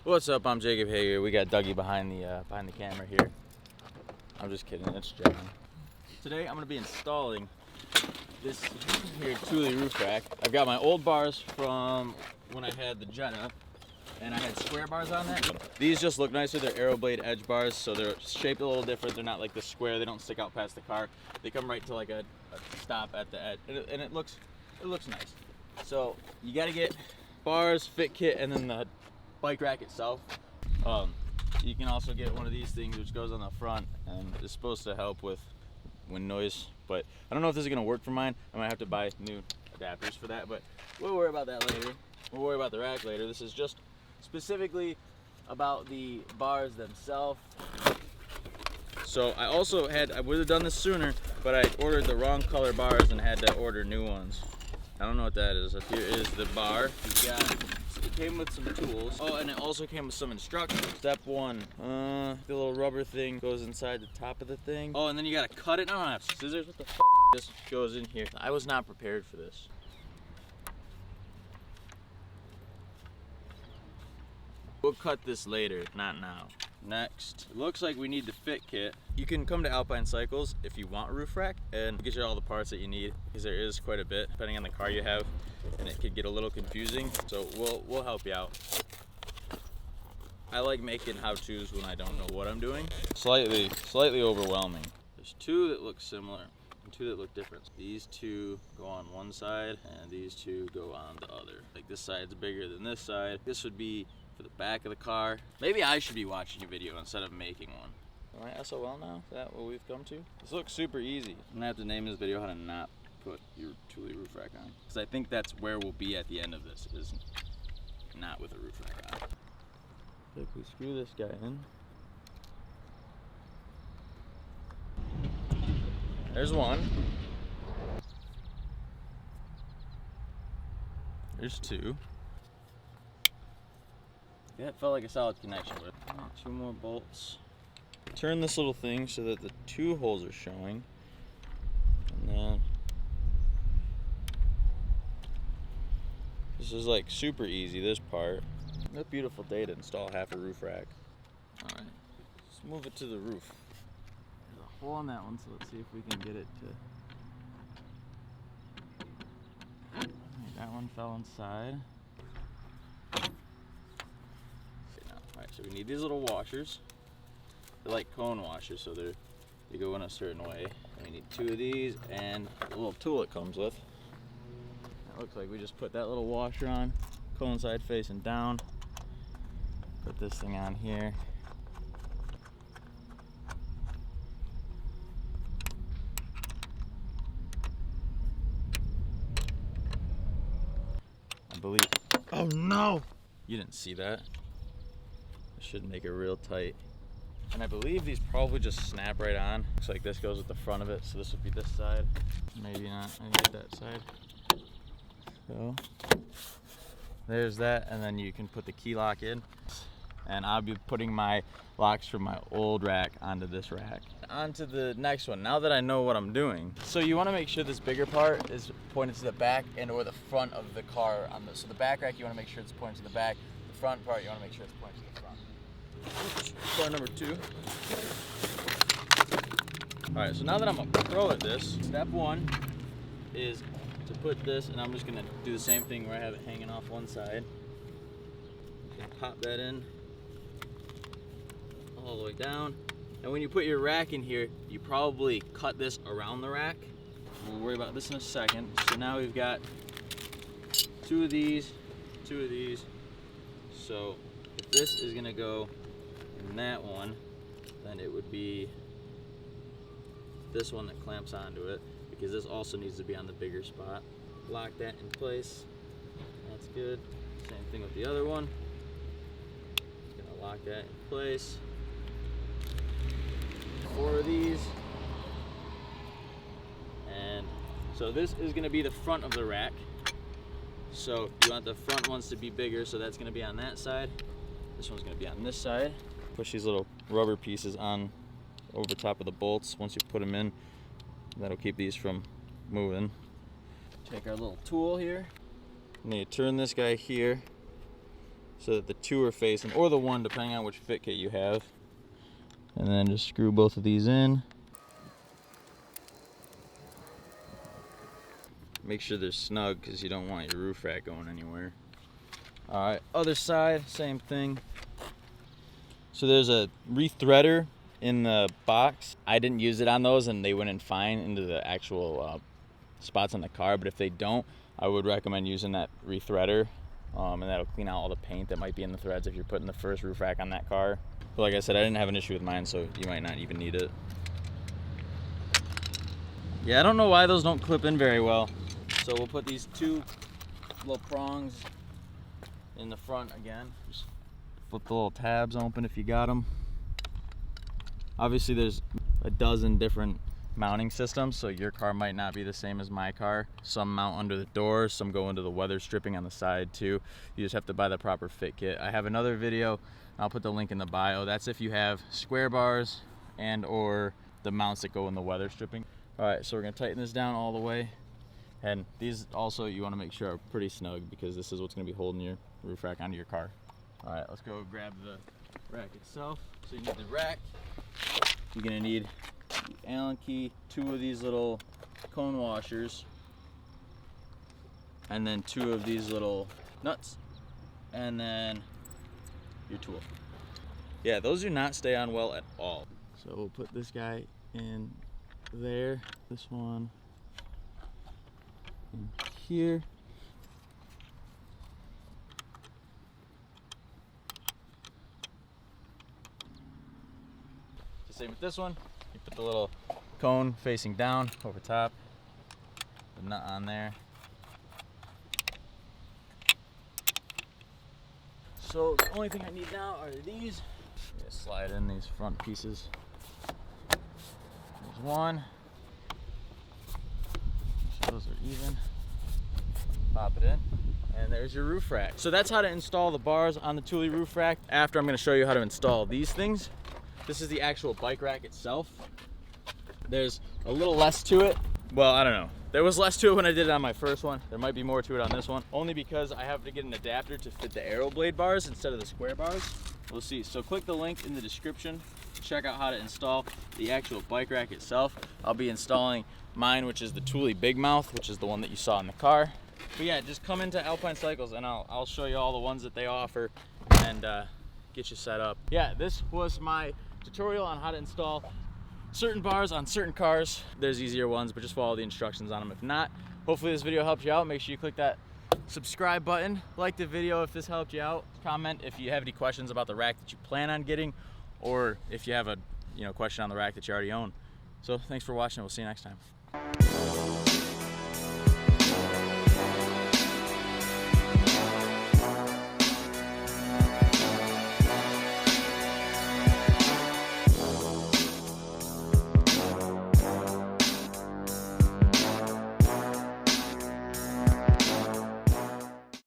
What's up? I'm Jacob Hager. We got Dougie behind the camera here. I'm just kidding. It's Jay. Today I'm going to be installing this here Thule roof rack. I've got my old bars from when I had the Jetta, and I had square bars on that. These just look nicer. They're AeroBlade edge bars, so they're shaped a little different. They're not like the square. They don't stick out past the car. They come right to like a stop at the edge, and it looks nice. So you got to get bars, fit kit, and then the bike rack itself. You can also get one of these things which goes on the front and is supposed to help with wind noise, but I don't know if this is gonna work for mine. I might have to buy new adapters for that, but we'll worry about that later. We'll worry about the rack later. This is just specifically about the bars themselves. So I would have done this sooner, but I ordered the wrong color bars and had to order new ones. I don't know what that is. Here is the bar. It came with some tools. Oh, and it also came with some instructions. Step one, the little rubber thing goes inside the top of the thing. Oh, and then you gotta cut it. I don't have scissors. What the fuck? This goes in here. I was not prepared for this. We'll cut this later, not now. Next, it looks like we need the fit kit. You can come to Alpine Cycles if you want a roof rack and get you all the parts that you need, because there is quite a bit depending on the car you have, and it could get a little confusing. So we'll help you out. I like making how-tos when I don't know what I'm doing. Slightly overwhelming. There's two that look similar and two that look different. These two go on one side and these two go on the other. Like this side's bigger than this side. This would be for the back of the car. Maybe I should be watching a video instead of making one. Am I SOL now? Is that what we've come to? This looks super easy. I'm gonna have to name this video how to not put your Thule roof rack on, because I think that's where we'll be at the end of this, is not with a roof rack on. So if we screw this guy in. There's one. There's two. That felt like a solid connection, but two more bolts. Turn this little thing so that the two holes are showing. And then this is like super easy, this part. What a beautiful day to install half a roof rack. Alright, let's move it to the roof. There's a hole in that one, so let's see if we can get it to... That one fell inside. Alright, so we need these little washers. They're like cone washers, so they go in a certain way. And we need two of these and a little tool it comes with. It looks like we just put that little washer on, cone side facing down. Put this thing on here. I believe. Oh no! You didn't see that. I should make it real tight. And I believe these probably just snap right on. Looks like this goes with the front of it, so this would be this side. Maybe not, maybe that side. So, there's that, and then you can put the key lock in. And I'll be putting my locks from my old rack onto this rack. On to the next one, now that I know what I'm doing. So you wanna make sure this bigger part is pointed to the back and or the front of the car. So the back rack, you wanna make sure it's pointed to the back. The front part, you wanna make sure it's pointed to the front. Bar number 2. Alright, so now that I'm a pro at this, step 1 is to put this, and I'm just gonna do the same thing where I have it hanging off one side. Pop that in all the way down. And when you put your rack in here, you probably cut this around the rack. We'll worry about this in a second. So now we've got two of these. So if this is gonna go in that one, then it would be this one that clamps onto it, because this also needs to be on the bigger spot. Lock that in place. That's good. Same thing with the other one. Just gonna lock that in place. 4 of these. And so this is gonna be the front of the rack. So you want the front ones to be bigger, so that's gonna be on that side. This one's gonna be on this side. Push these little rubber pieces on over top of the bolts. Once you put them in, that'll keep these from moving. Take our little tool here. And you turn this guy here, so that the two are facing, or the one, depending on which fit kit you have. And then just screw both of these in. Make sure they're snug because you don't want your roof rack going anywhere. All right, other side, same thing. So there's a rethreader in the box. I didn't use it on those and they went in fine into the actual spots on the car, but if they don't, I would recommend using that rethreader, and that'll clean out all the paint that might be in the threads if you're putting the first roof rack on that car. But like I said, I didn't have an issue with mine, so you might not even need it. Yeah, I don't know why those don't clip in very well. So we'll put these two little prongs in the front again. Just flip the little tabs open if you got them. Obviously there's a dozen different mounting systems, so your car might not be the same as my car. Some mount under the doors, some go into the weather stripping on the side too. You just have to buy the proper fit kit. I have another video, I'll put the link in the bio. That's if you have square bars and or the mounts that go in the weather stripping. All right, so we're gonna tighten this down all the way. And these also you wanna make sure are pretty snug because this is what's gonna be holding your roof rack onto your car. All right, let's go grab the rack itself. So you need the rack. You're gonna need the Allen key, two of these little cone washers, and then two of these little nuts, and then your tool. Yeah, those do not stay on well at all. So we'll put this guy in there, this one in here. Same with this one. You put the little cone facing down over top, the nut on there. So the only thing I need now are these. Just slide in these front pieces. There's one. So those are even. Pop it in. And there's your roof rack. So that's how to install the bars on the Thule roof rack. After, I'm going to show you how to install these things. This is the actual bike rack itself. There's a little less to it. Well, I don't know. There was less to it when I did it on my first one. There might be more to it on this one, only because I have to get an adapter to fit the AeroBlade bars instead of the square bars. We'll see. So click the link in the description to check out how to install the actual bike rack itself. I'll be installing mine, which is the Thule Big Mouth, which is the one that you saw in the car. But yeah, just come into Alpine Cycles and I'll show you all the ones that they offer and get you set up. Yeah, this was my tutorial on how to install certain bars on certain cars. There's easier ones, but just follow the instructions on them. If not, hopefully this video helped you out. Make sure you click that subscribe button, like the video if this helped you out, comment if you have any questions about the rack that you plan on getting, or if you have a question on the rack that you already own. So thanks for watching. We'll see you next time.